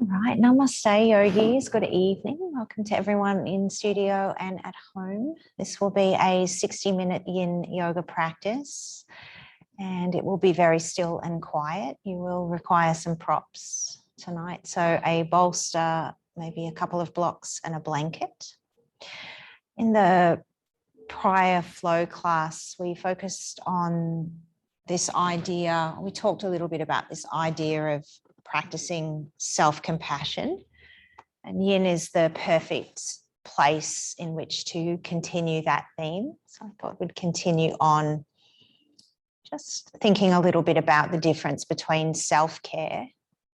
Right, namaste yogis, good evening. Welcome to everyone in studio and at home. This will be a 60-minute yin yoga practice and it will be very still and quiet. You will require some props tonight. So a bolster, maybe a couple of blocks and a blanket. In the prior flow class, we focused on this idea, we talked a little bit about this idea of practicing self-compassion, and yin is the perfect place in which to continue that theme. So I thought we'd continue on just thinking a little bit about the difference between self-care,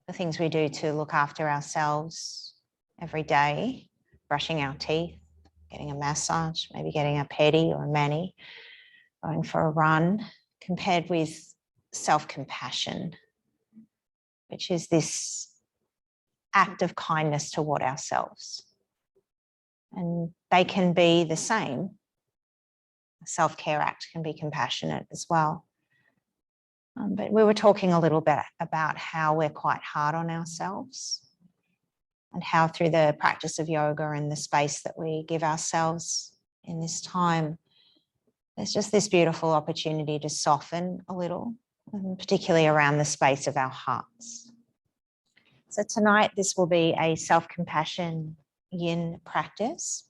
the things we do to look after ourselves every day, brushing our teeth, getting a massage, maybe getting a pedi or a mani, going for a run, compared with self-compassion, which is this act of kindness toward ourselves. And they can be the same. A self-care act can be compassionate as well. But we were talking a little bit about how we're quite hard on ourselves and how through the practice of yoga and the space that we give ourselves in this time, there's just this beautiful opportunity to soften a little, and particularly around the space of our hearts. So tonight, this will be a self-compassion yin practice,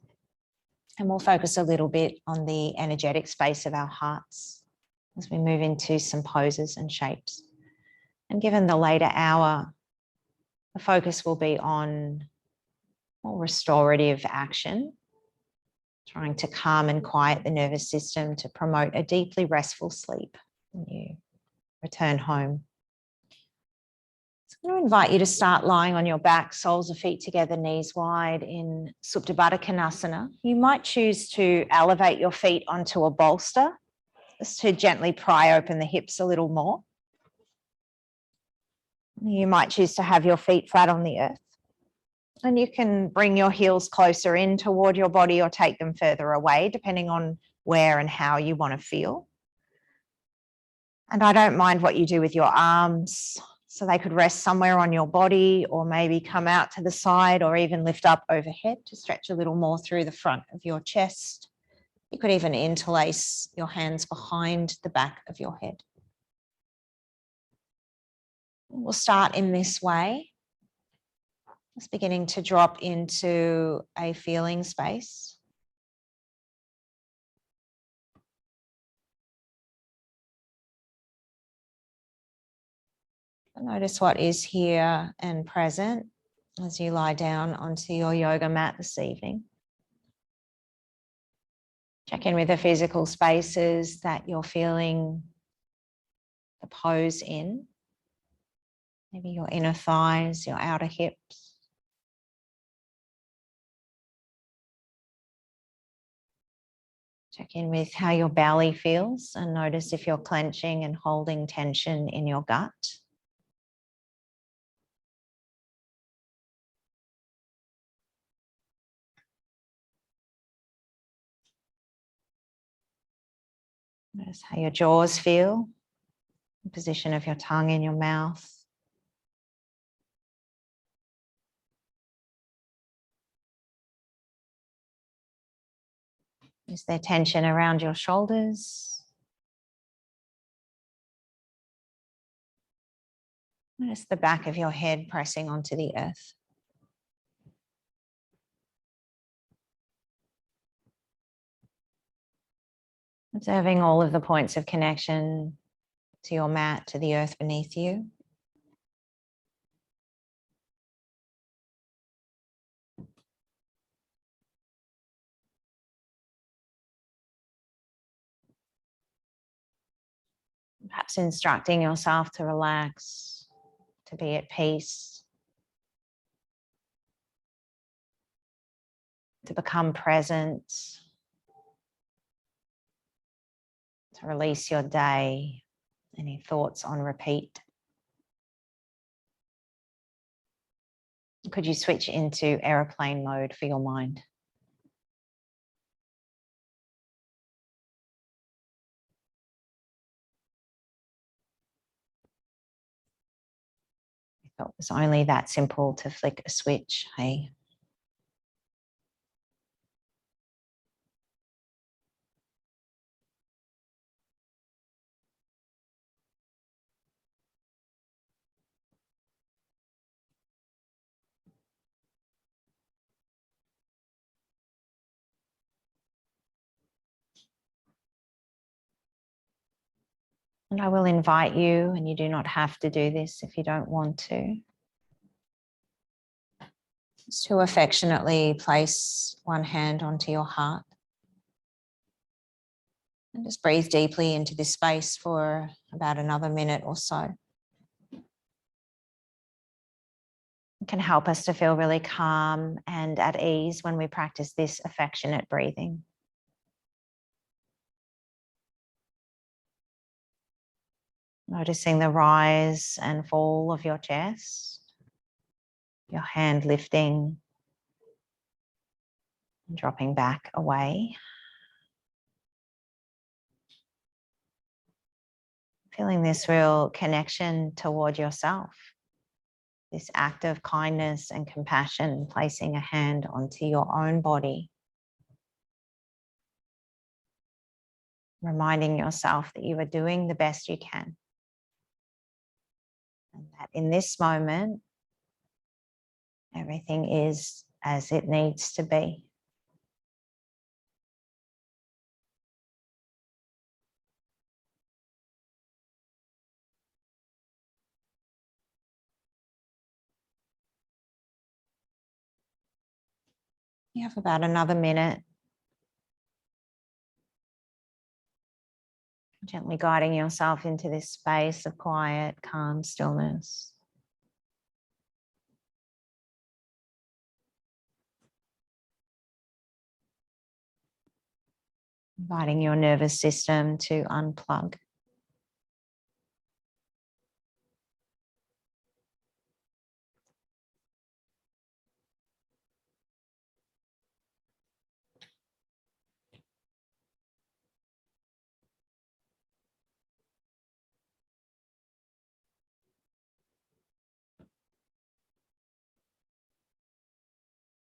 and we'll focus a little bit on the energetic space of our hearts as we move into some poses and shapes. And given the later hour, the focus will be on more restorative action, trying to calm and quiet the nervous system to promote a deeply restful sleep when you return home. I'm going to invite you to start lying on your back, soles of feet together, knees wide in Supta Baddha Konasana. You might choose to elevate your feet onto a bolster, just to gently pry open the hips a little more. You might choose to have your feet flat on the earth. And you can bring your heels closer in toward your body or take them further away, depending on where and how you want to feel. And I don't mind what you do with your arms. So they could rest somewhere on your body or maybe come out to the side or even lift up overhead to stretch a little more through the front of your chest. You could even interlace your hands behind the back of your head. We'll start in this way. Just beginning to drop into a feeling space. Notice what is here and present as you lie down onto your yoga mat this evening. Check in with the physical spaces that you're feeling the pose in. Maybe your inner thighs, your outer hips. Check in with how your belly feels and notice if you're clenching and holding tension in your gut. Notice how your jaws feel, the position of your tongue in your mouth. Is there tension around your shoulders? Notice the back of your head pressing onto the earth. Observing all of the points of connection to your mat, to the earth beneath you. Perhaps instructing yourself to relax, to be at peace, to become present, to release your day, any thoughts on repeat. Could you switch into airplane mode for your mind? It was only that simple to flick a switch, hey? And I will invite you, and you do not have to do this if you don't want to, just to affectionately place one hand onto your heart. And just breathe deeply into this space for about another minute or so. It can help us to feel really calm and at ease when we practice this affectionate breathing. Noticing the rise and fall of your chest, your hand lifting and dropping back away. Feeling this real connection toward yourself, this act of kindness and compassion, placing a hand onto your own body, reminding yourself that you are doing the best you can, and that in this moment, everything is as it needs to be. You have about another minute. Gently guiding yourself into this space of quiet, calm stillness. Inviting your nervous system to unplug.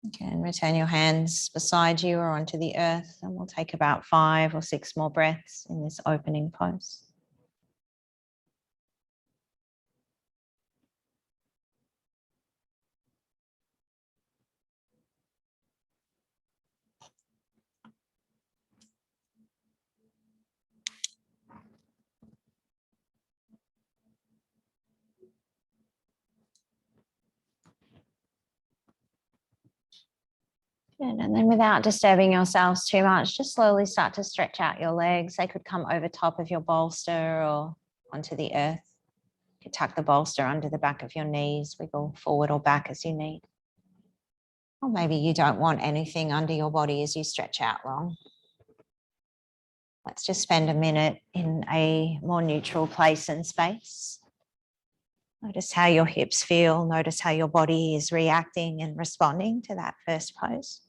Okay, and return your hands beside you or onto the earth, and we'll take about 5 or 6 more breaths in this opening pose. Good. And then without disturbing yourselves too much, just slowly start to stretch out your legs. They could come over top of your bolster or onto the earth. You could tuck the bolster under the back of your knees, wiggle forward or back as you need. Or maybe you don't want anything under your body as you stretch out long. Let's just spend a minute in a more neutral place and space. Notice how your hips feel. Notice how your body is reacting and responding to that first pose.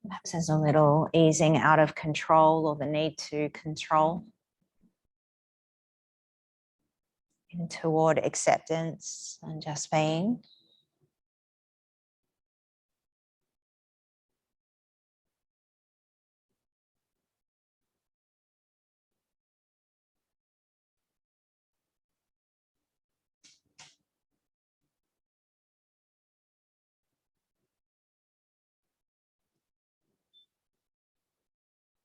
Perhaps there's a little easing out of control or the need to control, and toward acceptance and just being.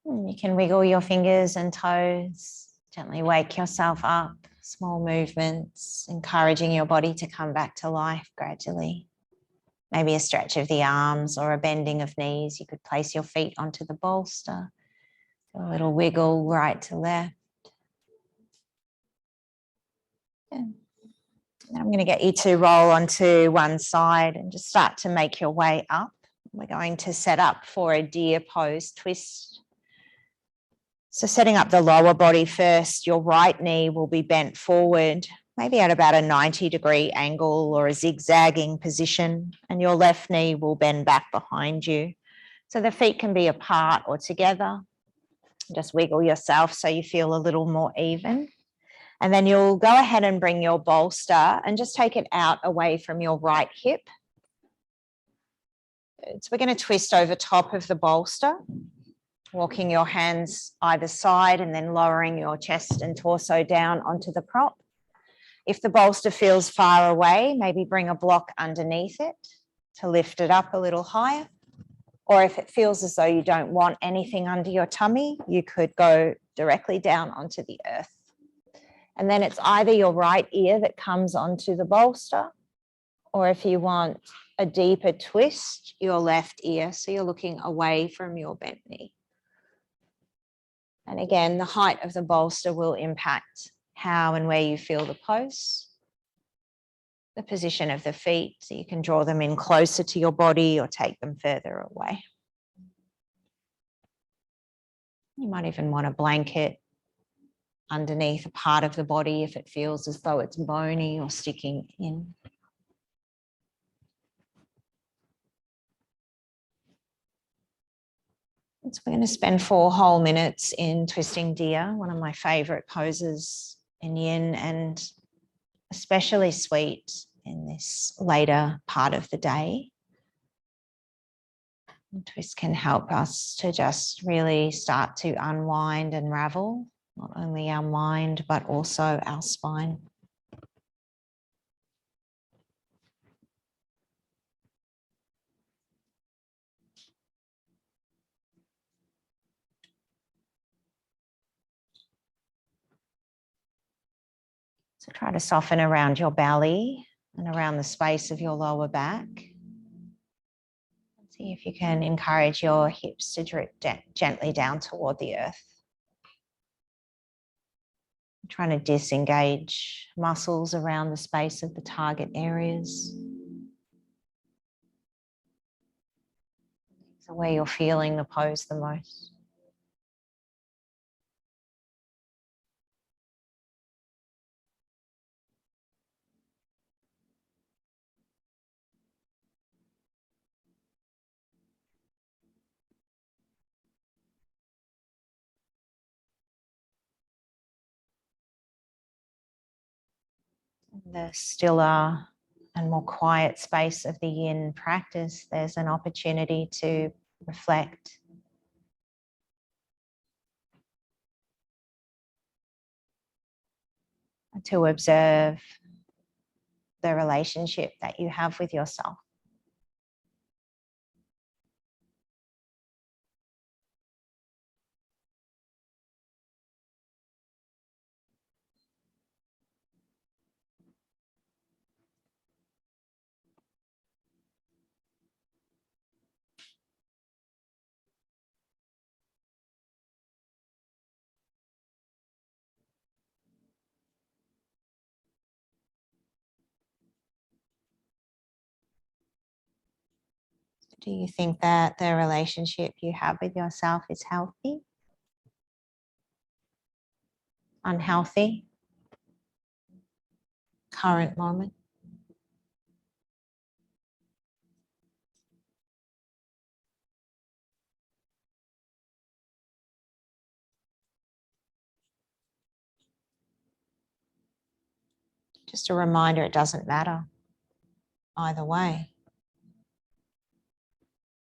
And you can wiggle your fingers and toes, gently wake yourself up, small movements, encouraging your body to come back to life gradually. Maybe a stretch of the arms or a bending of knees. You could place your feet onto the bolster. Do a little wiggle right to left. And I'm going to get you to roll onto one side and just start to make your way up. We're going to set up for a deer pose twist. So setting up the lower body first, your right knee will be bent forward, maybe at about a 90-degree angle or a zigzagging position, and your left knee will bend back behind you. So the feet can be apart or together. Just wiggle yourself so you feel a little more even. And then you'll go ahead and bring your bolster and just take it out away from your right hip. So we're going to twist over top of the bolster, walking your hands either side and then lowering your chest and torso down onto the prop. If the bolster feels far away, maybe bring a block underneath it to lift it up a little higher. Or if it feels as though you don't want anything under your tummy, you could go directly down onto the earth. And then it's either your right ear that comes onto the bolster, or if you want a deeper twist, your left ear. So you're looking away from your bent knee. And again, the height of the bolster will impact how and where you feel the pose. The position of the feet, so you can draw them in closer to your body or take them further away. You might even want a blanket underneath a part of the body if it feels as though it's bony or sticking in. So we're going to spend 4 whole minutes in twisting deer, one of my favorite poses in yin, and especially sweet in this later part of the day. And twist can help us to just really start to unwind and ravel, not only our mind, but also our spine. So try to soften around your belly and around the space of your lower back. See if you can encourage your hips to drip gently down toward the earth. Trying to disengage muscles around the space of the target areas. So where you're feeling the pose the most. The stiller and more quiet space of the yin practice, there's an opportunity to reflect. To observe the relationship that you have with yourself. Do you think that the relationship you have with yourself is healthy? Unhealthy? Current moment? Just a reminder, it doesn't matter either way.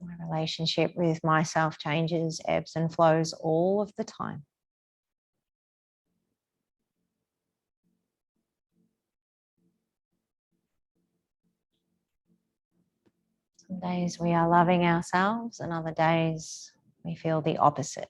My relationship with myself changes, ebbs and flows all of the time. Some days we are loving ourselves, and other days we feel the opposite.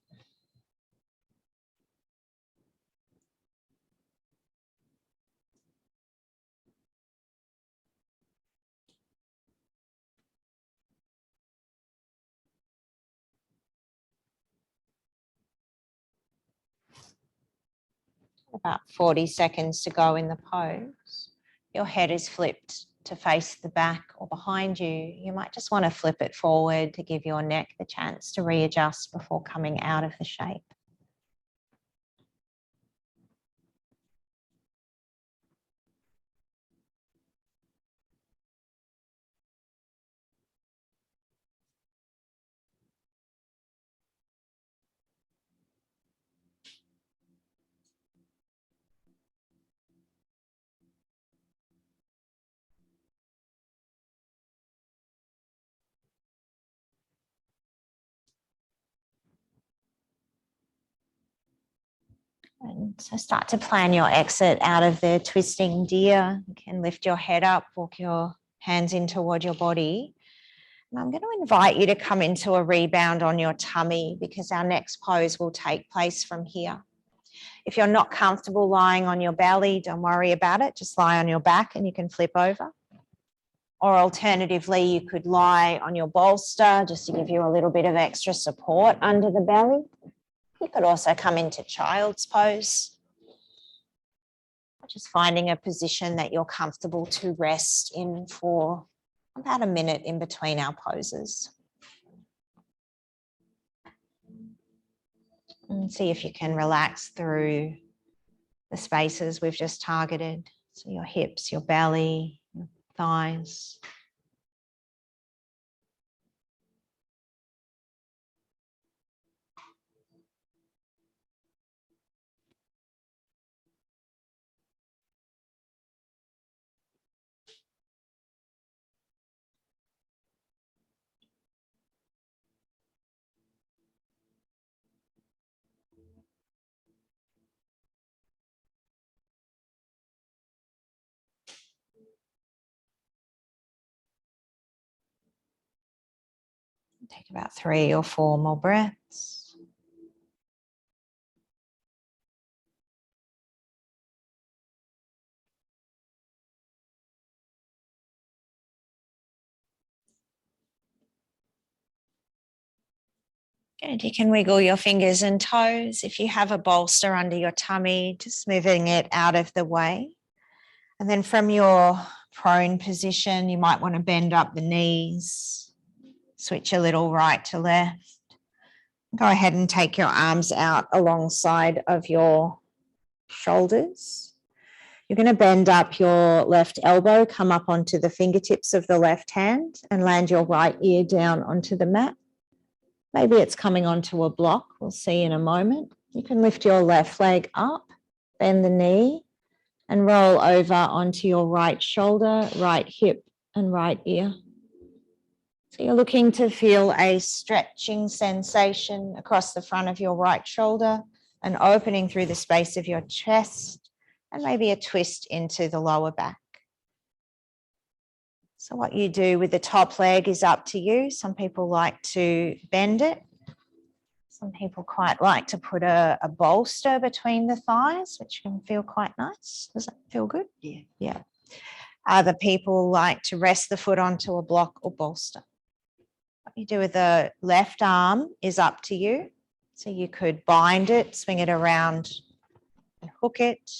About 40 seconds to go in the pose. Your head is flipped to face the back or behind you. You might just want to flip it forward to give your neck the chance to readjust before coming out of the shape. And so start to plan your exit out of the twisting deer. You can lift your head up, walk your hands in toward your body. And I'm going to invite you to come into a rebound on your tummy because our next pose will take place from here. If you're not comfortable lying on your belly, don't worry about it. Just lie on your back and you can flip over. Or alternatively, you could lie on your bolster just to give you a little bit of extra support under the belly. You could also come into child's pose. Just finding a position that you're comfortable to rest in for about a minute in between our poses. And see if you can relax through the spaces we've just targeted. So your hips, your belly, your thighs. Take about 3 or 4 more breaths. Good. You can wiggle your fingers and toes. If you have a bolster under your tummy, just moving it out of the way. And then from your prone position, you might want to bend up the knees, switch a little right to left. Go ahead and take your arms out alongside of your shoulders. You're going to bend up your left elbow, come up onto the fingertips of the left hand and land your right ear down onto the mat. Maybe it's coming onto a block. We'll see in a moment. You can lift your left leg up, bend the knee and roll over onto your right shoulder, right hip and right ear. So you're looking to feel a stretching sensation across the front of your right shoulder and opening through the space of your chest and maybe a twist into the lower back. So what you do with the top leg is up to you. Some people like to bend it. Some people quite like to put a bolster between the thighs, which can feel quite nice. Does that feel good? Yeah. Yeah. Other people like to rest the foot onto a block or bolster. What you do with the left arm is up to you. So you could bind it, swing it around and hook it.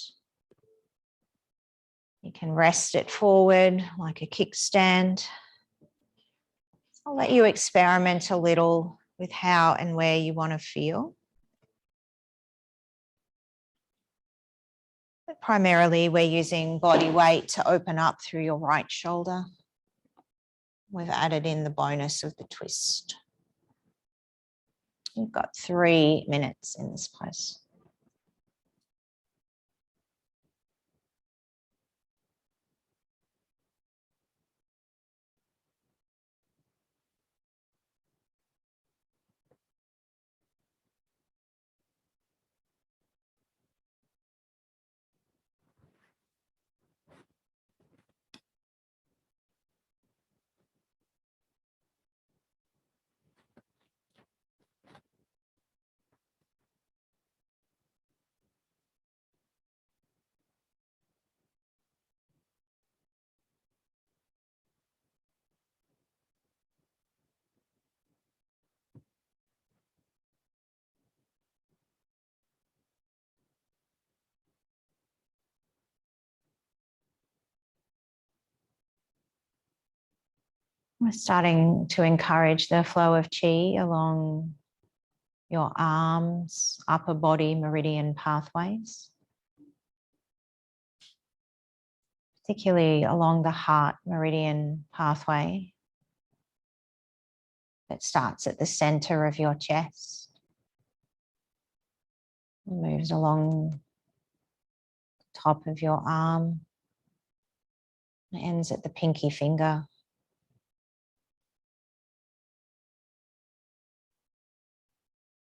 You can rest it forward like a kickstand. I'll let you experiment a little with how and where you want to feel. But primarily, we're using body weight to open up through your right shoulder. We've added in the bonus of the twist. You've got 3 minutes in this pose. We're starting to encourage the flow of qi along your arms, upper body meridian pathways, particularly along the heart meridian pathway that starts at the center of your chest, moves along the top of your arm, and ends at the pinky finger.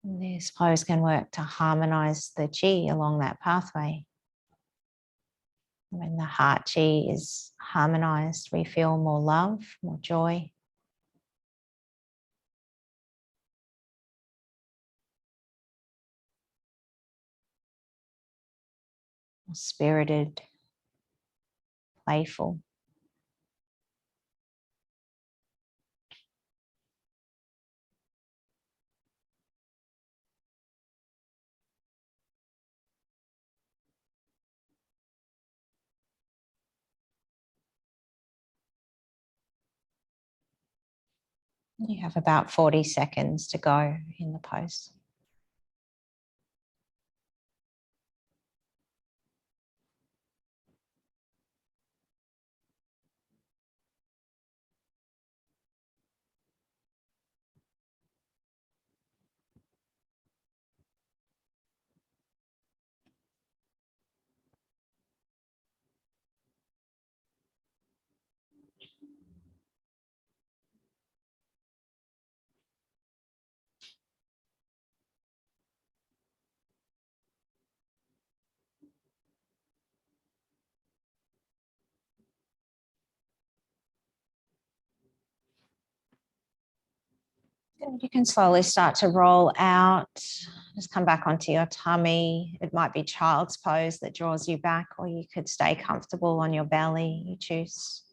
This pose can work to harmonize the chi along that pathway. When the heart chi is harmonized, we feel more love, more joy. More spirited, playful. You have about 40 seconds to go in the pose. You can slowly start to roll out. Just come back onto your tummy. It might be child's pose that draws you back, or you could stay comfortable on your belly. You choose.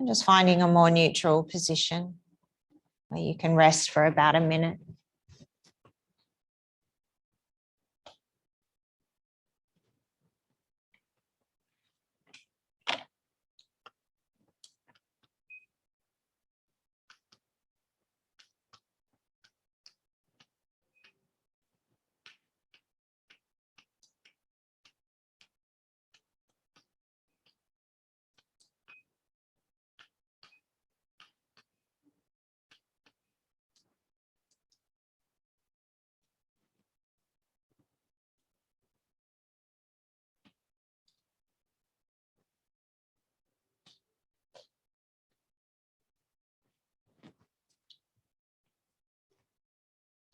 And just finding a more neutral position where you can rest for about a minute.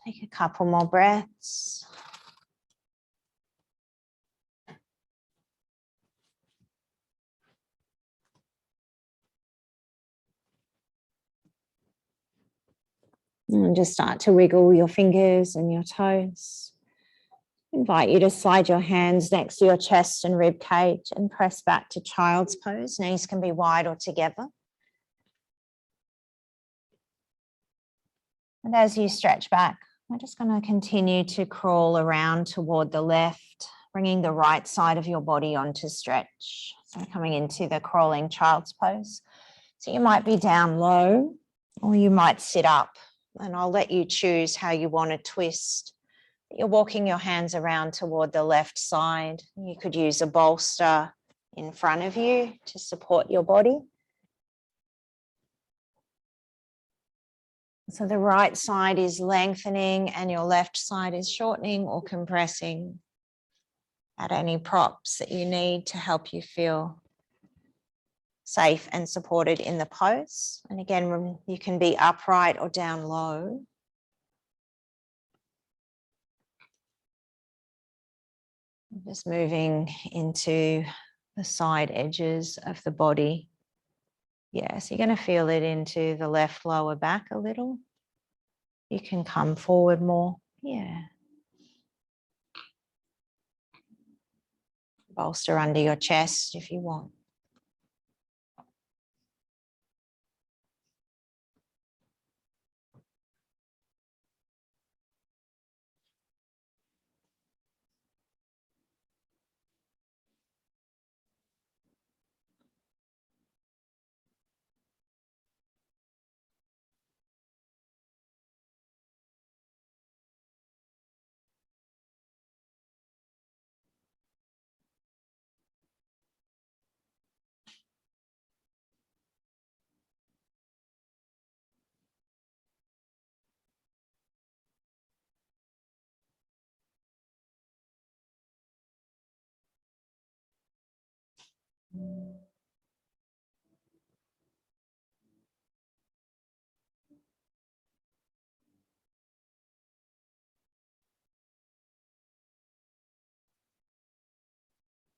Take a couple more breaths. And just start to wiggle your fingers and your toes. Invite you to slide your hands next to your chest and rib cage and press back to child's pose. Knees can be wide or together. And as you stretch back, we're just going to continue to crawl around toward the left, bringing the right side of your body onto stretch. So coming into the crawling child's pose. So you might be down low or you might sit up, and I'll let you choose how you want to twist. You're walking your hands around toward the left side. You could use a bolster in front of you to support your body. So the right side is lengthening and your left side is shortening or compressing. Add any props that you need to help you feel safe and supported in the pose. And again, you can be upright or down low. Just moving into the side edges of the body. Yeah, so you're going to feel it into the left lower back a little. You can come forward more. Yeah. Bolster under your chest if you want.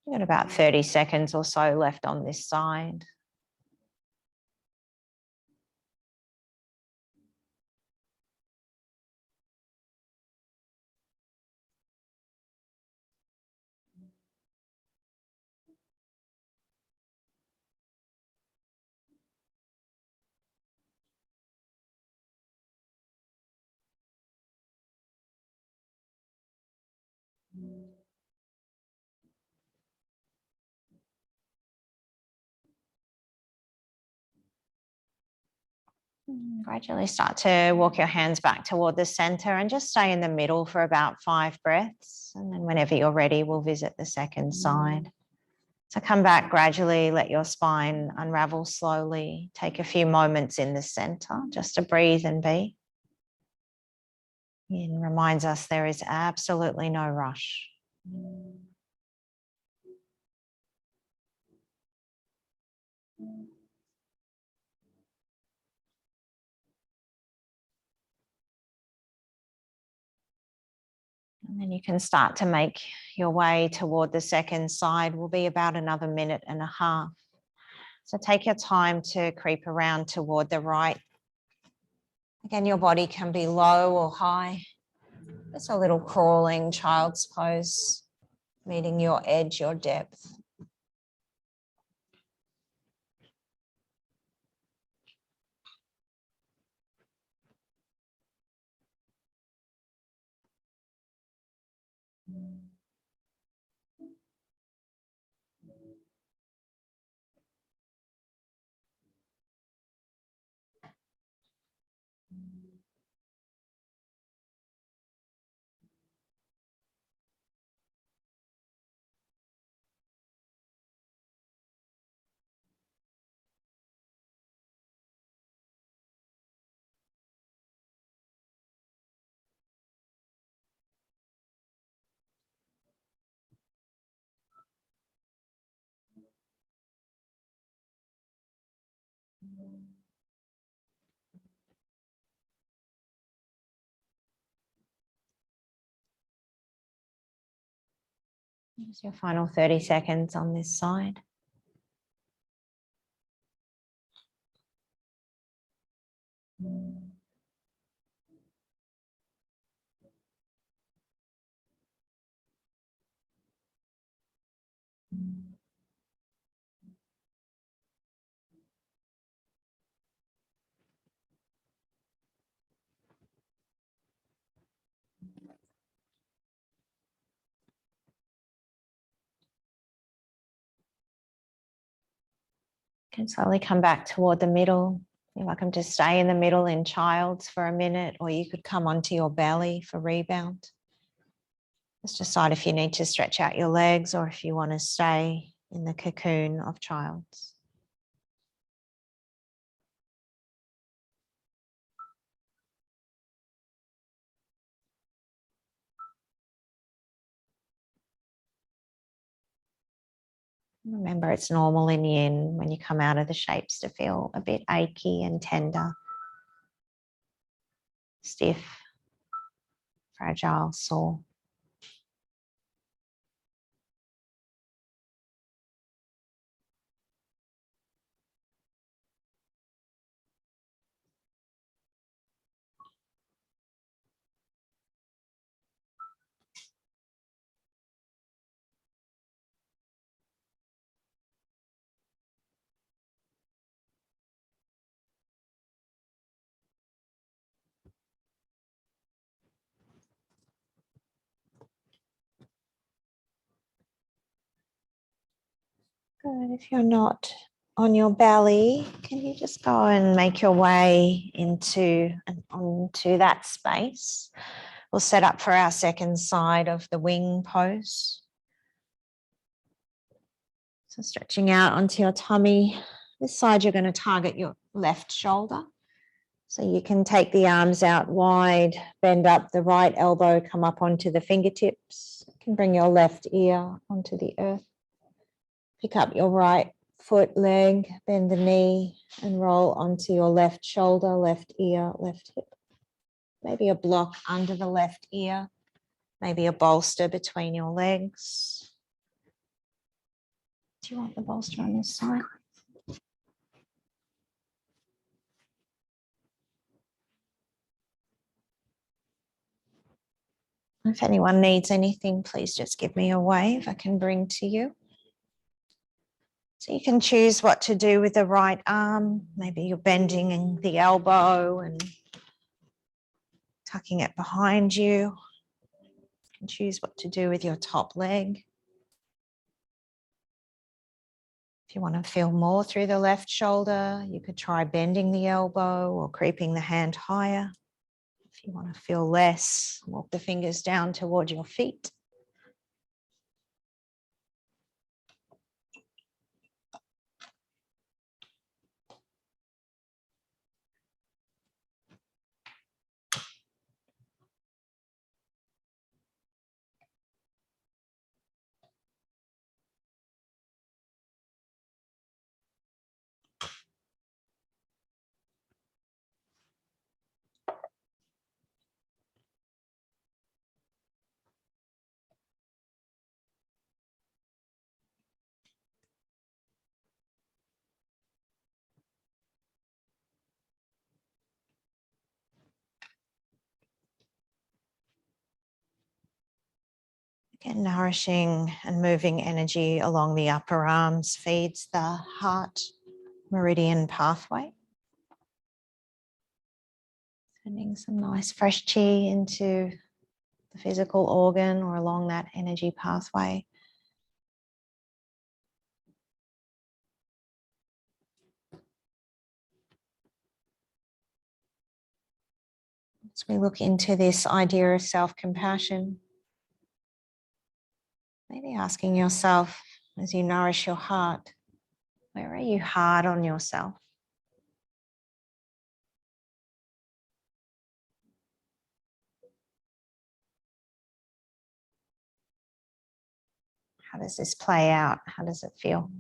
You've got about 30 seconds or so left on this side. Gradually start to walk your hands back toward the center and just stay in the middle for about 5 breaths. And then whenever you're ready, we'll visit the second side. So come back gradually, let your spine unravel slowly. Take a few moments in the center just to breathe and be. Yin reminds us there is absolutely no rush. And then you can start to make your way toward the second side. Will be about another 1.5 minutes. So take your time to creep around toward the right. Again, your body can be low or high. It's a little crawling child's pose, meeting your edge, your depth. Here's your final 30 seconds on this side. Can slowly come back toward the middle. You're welcome to stay in the middle in child's for a minute, or you could come onto your belly for rebound. Just decide if you need to stretch out your legs or if you want to stay in the cocoon of child's. Remember, it's normal in yin when you come out of the shapes to feel a bit achy and tender, stiff, fragile, sore. Good. If you're not on your belly, can you just go and make your way onto that space? We'll set up for our second side of the wing pose. So stretching out onto your tummy. This side, you're going to target your left shoulder. So you can take the arms out wide, bend up the right elbow, come up onto the fingertips. You can bring your left ear onto the earth. Pick up your right foot, leg, bend the knee and roll onto your left shoulder, left ear, left hip. Maybe a block under the left ear, maybe a bolster between your legs. Do you want the bolster on this side? If anyone needs anything, please just give me a wave. I can bring to you. So you can choose what to do with the right arm. Maybe you're bending the elbow and tucking it behind you. You can choose what to do with your top leg. If you want to feel more through the left shoulder, you could try bending the elbow or creeping the hand higher. If you want to feel less, walk the fingers down toward your feet. Again, nourishing and moving energy along the upper arms feeds the heart meridian pathway. Sending some nice fresh chi into the physical organ or along that energy pathway. As we look into this idea of self-compassion, maybe asking yourself as you nourish your heart, where are you hard on yourself? How does this play out? How does it feel?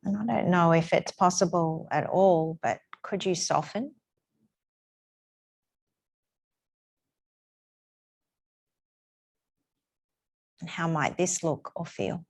And I don't know if it's possible at all, but could you soften? And how might this look or feel?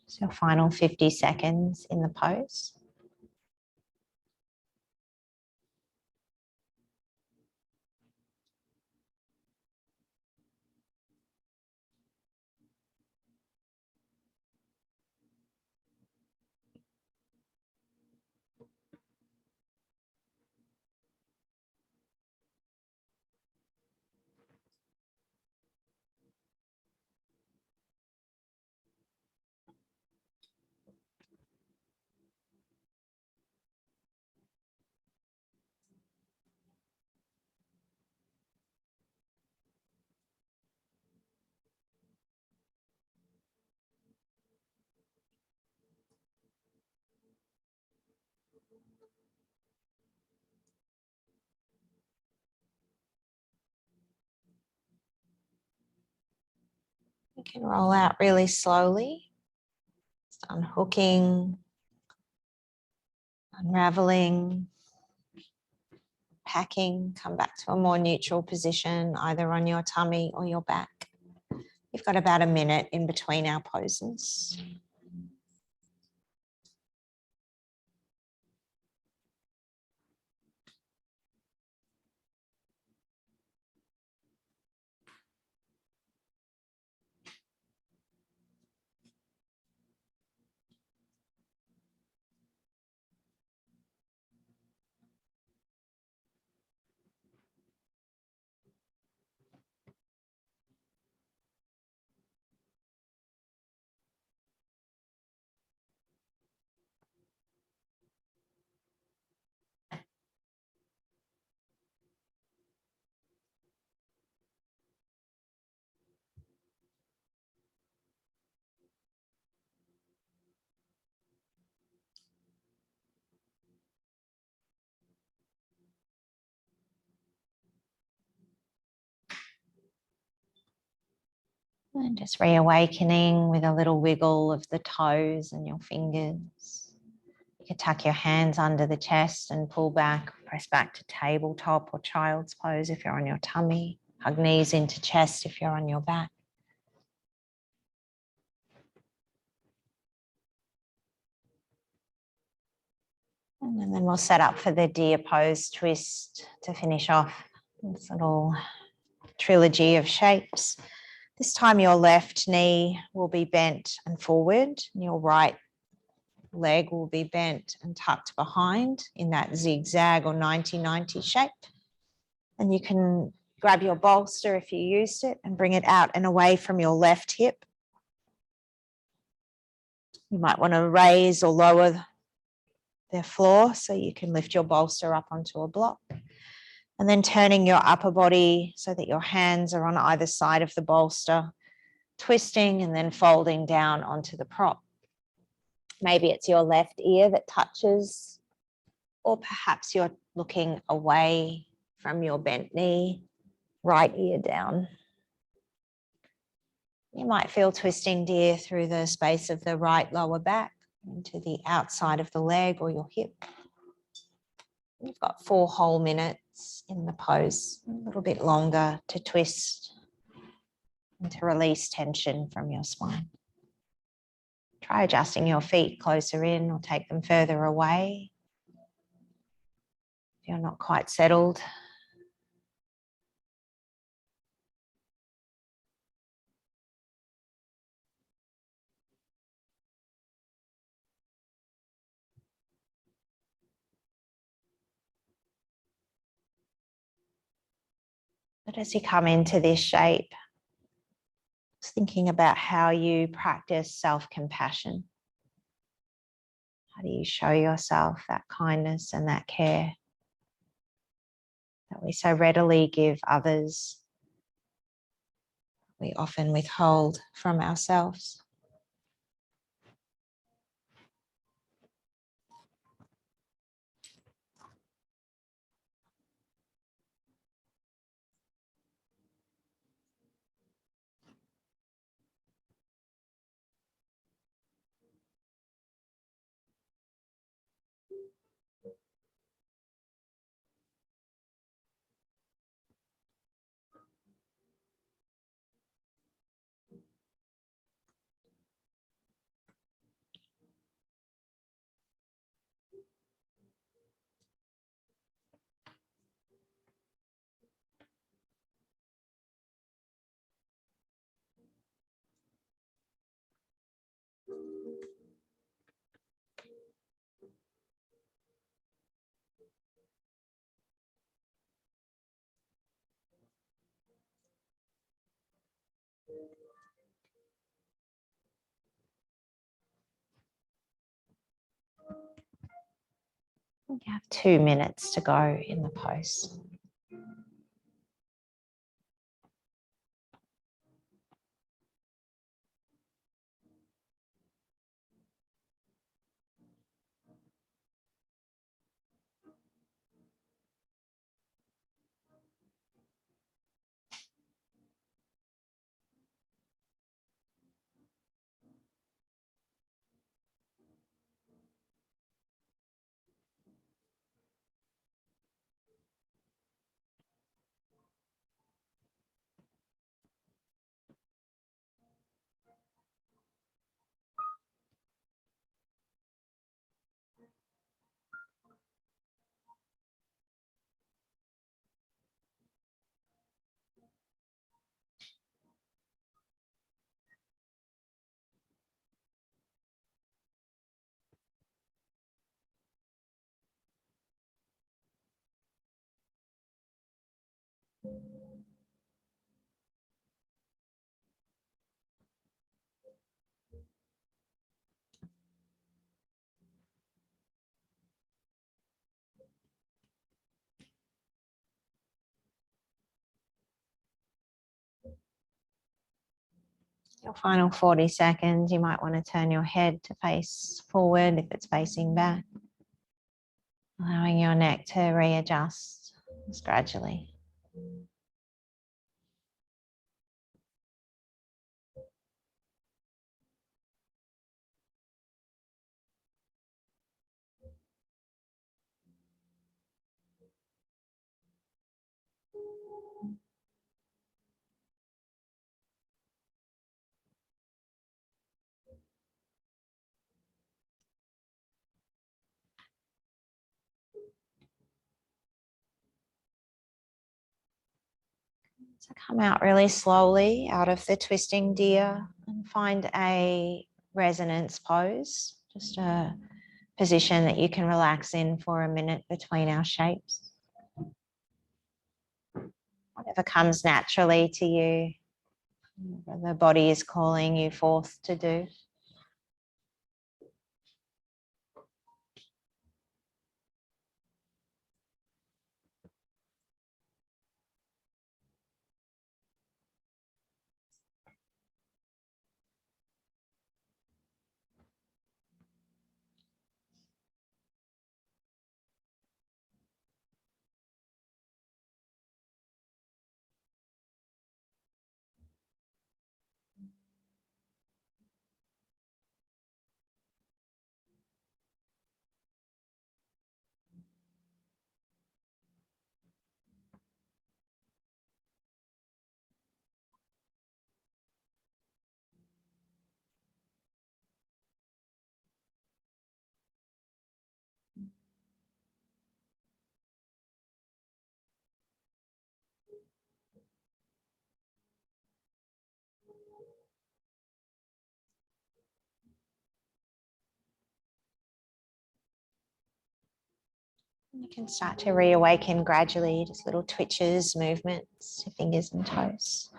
So final 50 seconds in the pose. You can roll out really slowly, just unhooking, unraveling, packing, come back to a more neutral position, either on your tummy or your back. You've got about a minute in between our poses. And just reawakening with a little wiggle of the toes and your fingers. You can tuck your hands under the chest and pull back, press back to tabletop or child's pose if you're on your tummy. Hug knees into chest if you're on your back. And then we'll set up for the deer pose twist to finish off this little trilogy of shapes. This time your left knee will be bent and forward, and your right leg will be bent and tucked behind in that zigzag or 90-90 shape. And you can grab your bolster if you used it and bring it out and away from your left hip. You might want to raise or lower the floor so you can lift your bolster up onto a block. And then turning your upper body so that your hands are on either side of the bolster, twisting and then folding down onto the prop. Maybe it's your left ear that touches, or perhaps you're looking away from your bent knee, right ear down. You might feel twisting deer through the space of the right lower back into the outside of the leg or your hip. You've got 4 whole minutes in the pose, a little bit longer to twist and to release tension from your spine. Try adjusting your feet closer in or take them further away if you're not quite settled. But as you come into this shape, just thinking about how you practice self-compassion. How do you show yourself that kindness and that care that we so readily give others, we often withhold from ourselves? You have 2 minutes to go in the pose. Your final 40 seconds, you might want to turn your head to face forward if it's facing back, allowing your neck to readjust just gradually. So come out really slowly out of the twisting deer and find a resonance pose, just a position that you can relax in for a minute between our shapes. Whatever comes naturally to you, whatever the body is calling you forth to do. You can start to reawaken gradually, just little twitches, movements, your fingers and toes.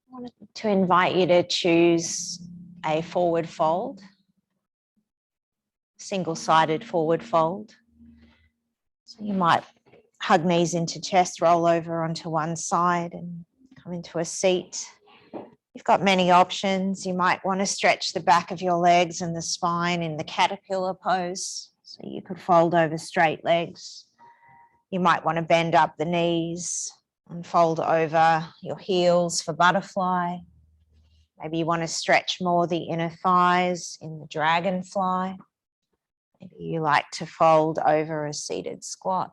I wanted to invite you to choose a forward fold, single-sided forward fold. So you might hug knees into chest, roll over onto one side and come into a seat. You've got many options. You might want to stretch the back of your legs and the spine in the caterpillar pose. So you could fold over straight legs. You might want to bend up the knees and fold over your heels for butterfly. Maybe you want to stretch more the inner thighs in the dragonfly. Maybe you like to fold over a seated squat.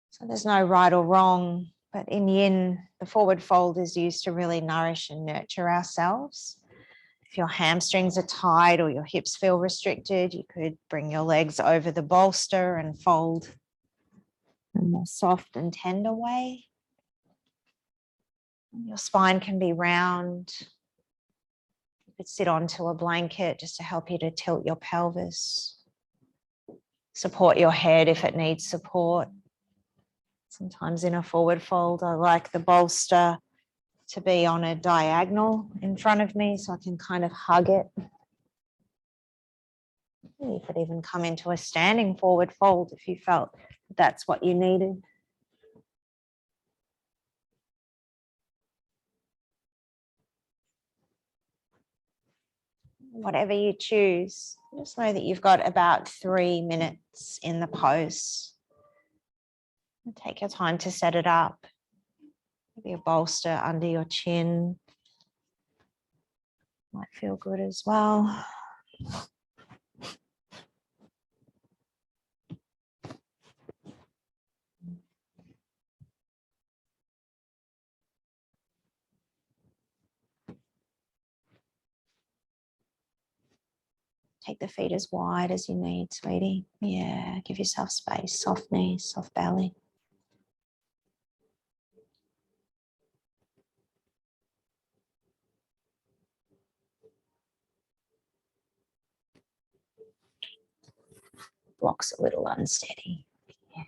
So there's no right or wrong, but in yin, the forward fold is used to really nourish and nurture ourselves. If your hamstrings are tight or your hips feel restricted, you could bring your legs over the bolster and fold in a more soft and tender way. Your spine can be round. You could sit onto a blanket just to help you to tilt your pelvis. Support your head if it needs support. Sometimes in a forward fold, I like the bolster to be on a diagonal in front of me so I can kind of hug it. You could even come into a standing forward fold if you felt that's what you needed. Whatever you choose, just know that you've got about 3 minutes in the pose. Take your time to set it up. Maybe a bolster under your chin might feel good as well. Take the feet as wide as you need, sweetie. Yeah, give yourself space, soft knees, soft belly. Block's a little unsteady. Yeah.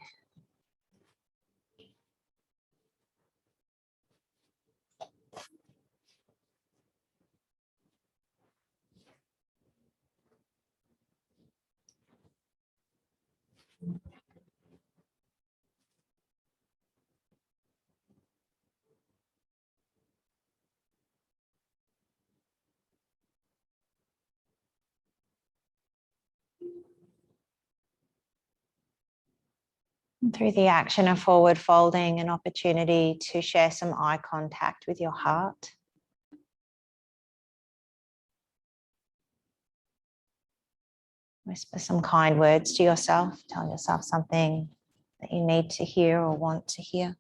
And through the action of forward folding, an opportunity to share some eye contact with your heart. Whisper some kind words to yourself. Tell yourself something that you need to hear or want to hear.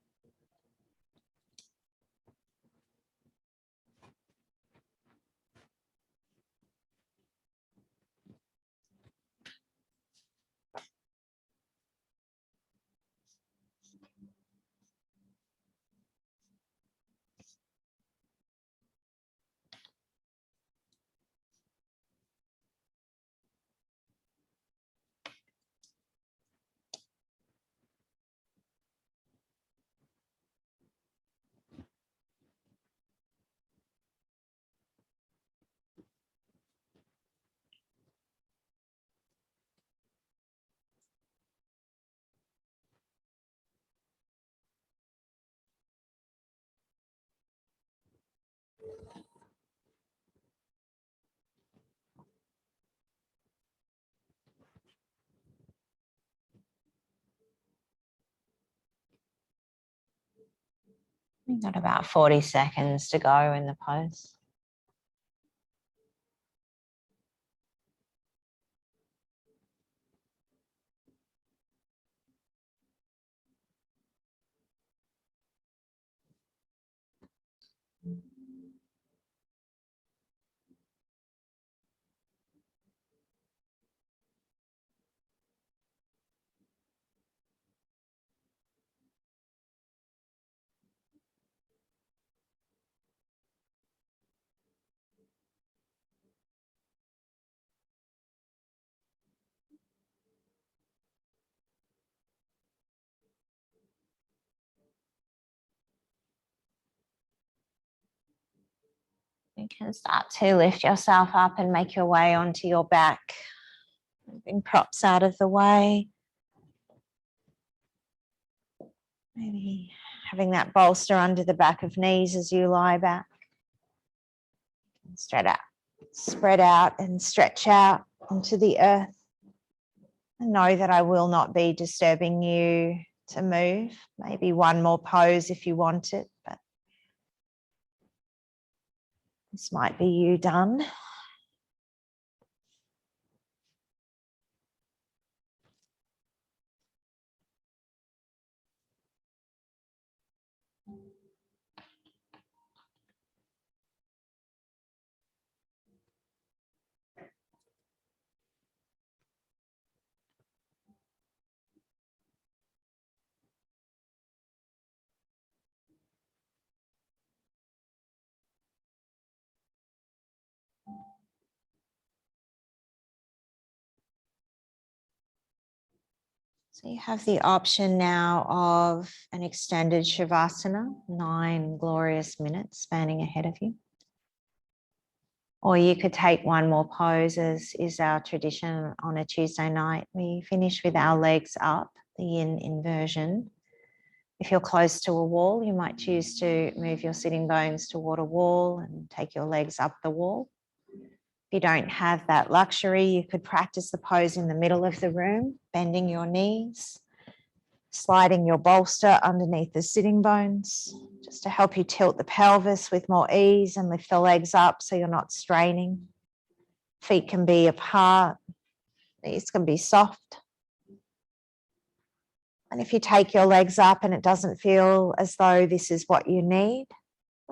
We've got about 40 seconds to go in the pose. You can start to lift yourself up and make your way onto your back. Moving props out of the way. Maybe having that bolster under the back of knees as you lie back. Spread out and stretch out onto the earth. And know that I will not be disturbing you to move. Maybe one more pose if you want it, but this might be you done. So you have the option now of an extended Shavasana, 9 glorious minutes spanning ahead of you. Or you could take one more pose, as is our tradition on a Tuesday night. We finish with our legs up, the yin inversion. If you're close to a wall, you might choose to move your sitting bones toward a wall and take your legs up the wall. If you don't have that luxury, you could practice the pose in the middle of the room, bending your knees, sliding your bolster underneath the sitting bones, just to help you tilt the pelvis with more ease and lift the legs up so you're not straining. Feet can be apart, knees can be soft. And if you take your legs up and it doesn't feel as though this is what you need,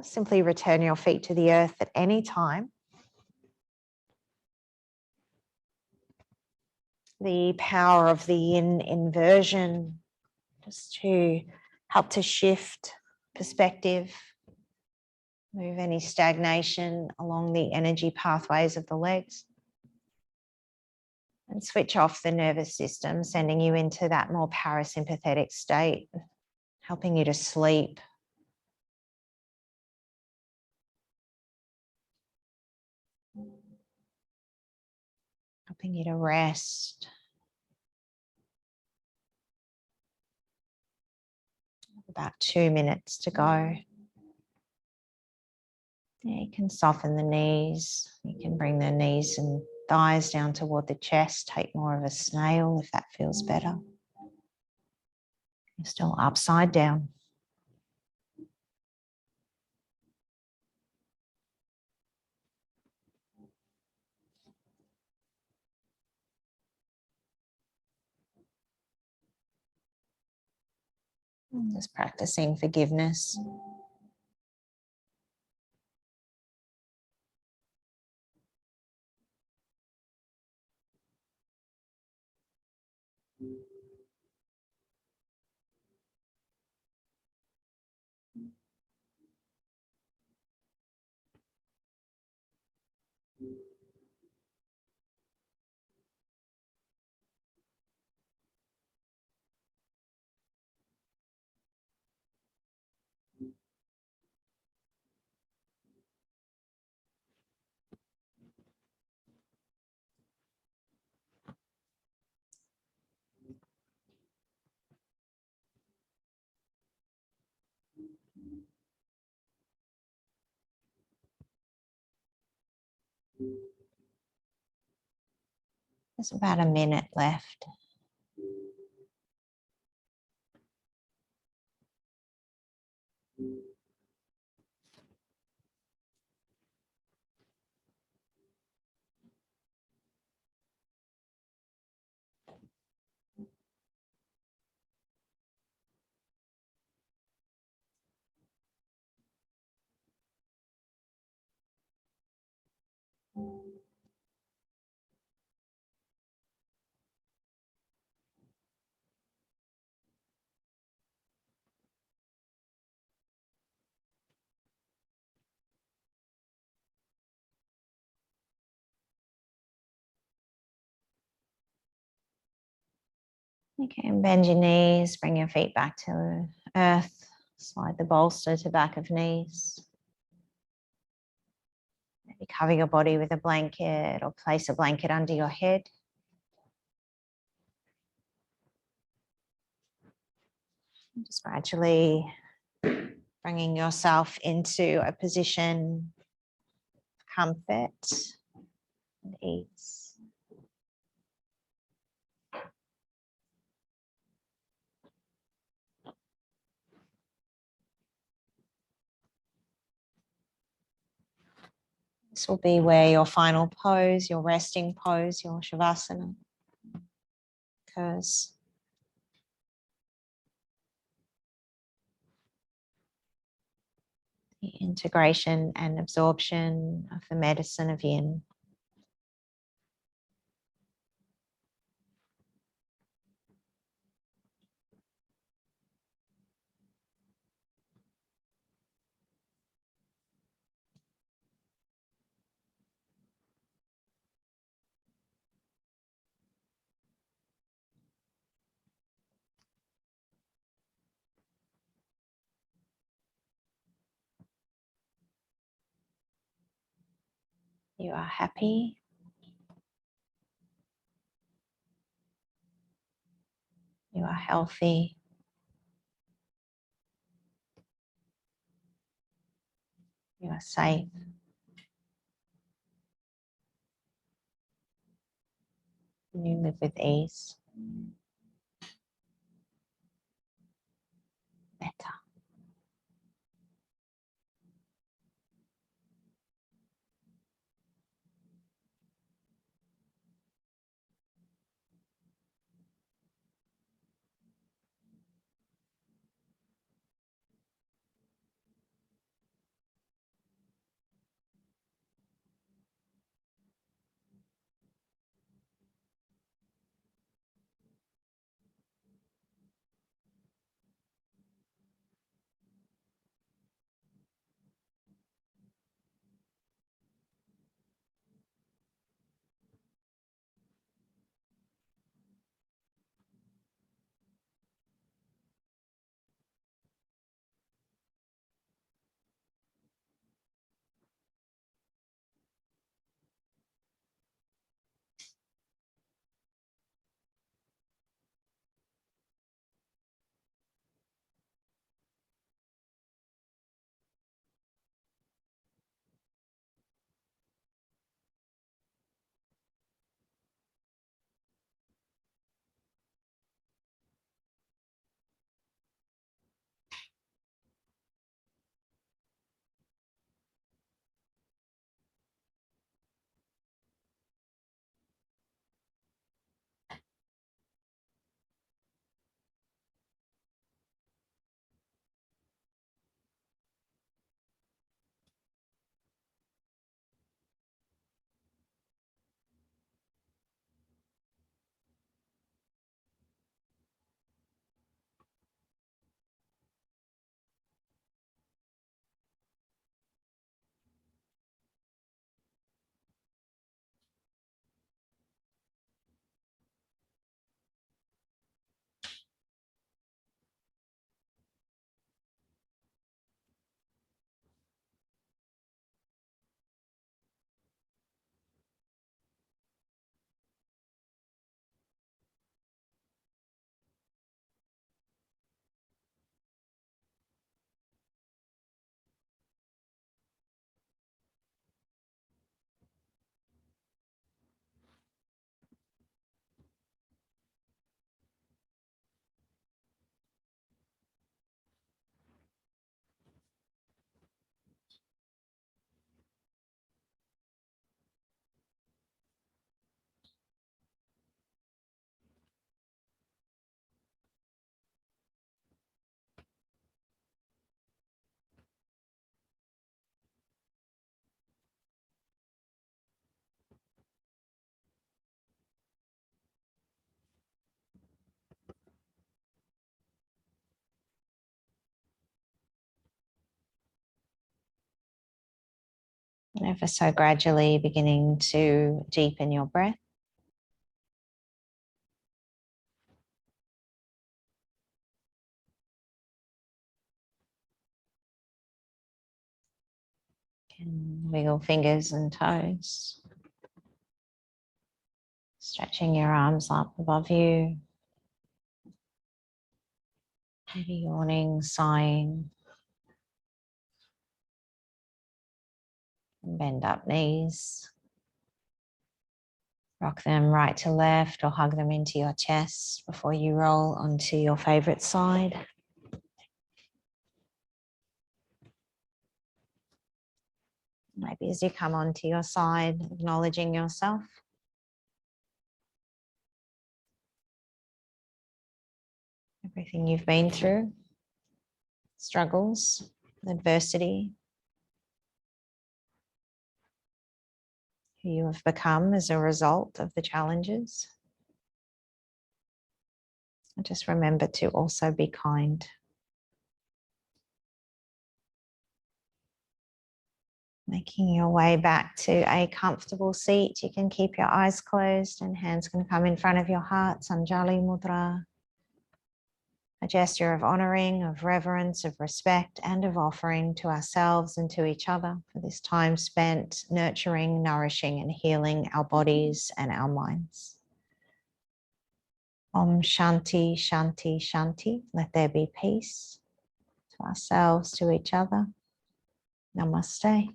simply return your feet to the earth at any time. The power of the yin inversion, just to help to shift perspective, move any stagnation along the energy pathways of the legs, and switch off the nervous system, sending you into that more parasympathetic state, helping you to sleep. Helping you to rest. About 2 minutes to go. Yeah, you can soften the knees. You can bring the knees and thighs down toward the chest. Take more of a snail if that feels better. You're still upside down. Just practicing forgiveness. There's about a minute left. You can bend your knees, bring your feet back to earth, slide the bolster to back of knees. Maybe cover your body with a blanket or place a blanket under your head. Just gradually bringing yourself into a position of comfort and ease. This will be where your final pose, your resting pose, your Shavasana occurs. The integration and absorption of the medicine of Yin. You are happy. You are healthy. You are safe. You live with ease. Better. And ever so gradually beginning to deepen your breath. wiggle fingers and toes. Stretching your arms up above you. Maybe yawning, sighing. And bend up knees. Rock them right to left or hug them into your chest before you roll onto your favorite side. Maybe as you come onto your side, acknowledging yourself. Everything you've been through, struggles, adversity, who you have become as a result of the challenges. And just remember to also be kind. Making your way back to a comfortable seat. You can keep your eyes closed and hands can come in front of your heart. Sanjali Mudra. A gesture of honoring, of reverence, of respect, and of offering to ourselves and to each other for this time spent nurturing, nourishing, and healing our bodies and our minds. Om Shanti, Shanti, Shanti. Let there be peace to ourselves, to each other. Namaste.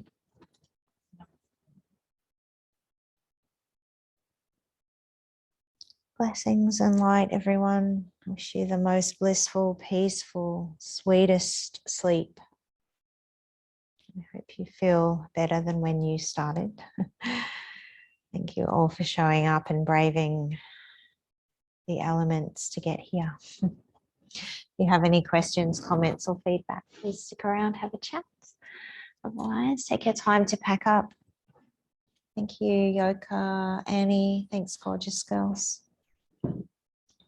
Blessings and light, everyone. I wish you the most blissful, peaceful, sweetest sleep. I hope you feel better than when you started. Thank you all for showing up and braving the elements to get here. If you have any questions, comments, or feedback, please stick around, have a chat. Otherwise, take your time to pack up. Thank you, Yoka, Annie. Thanks, gorgeous girls.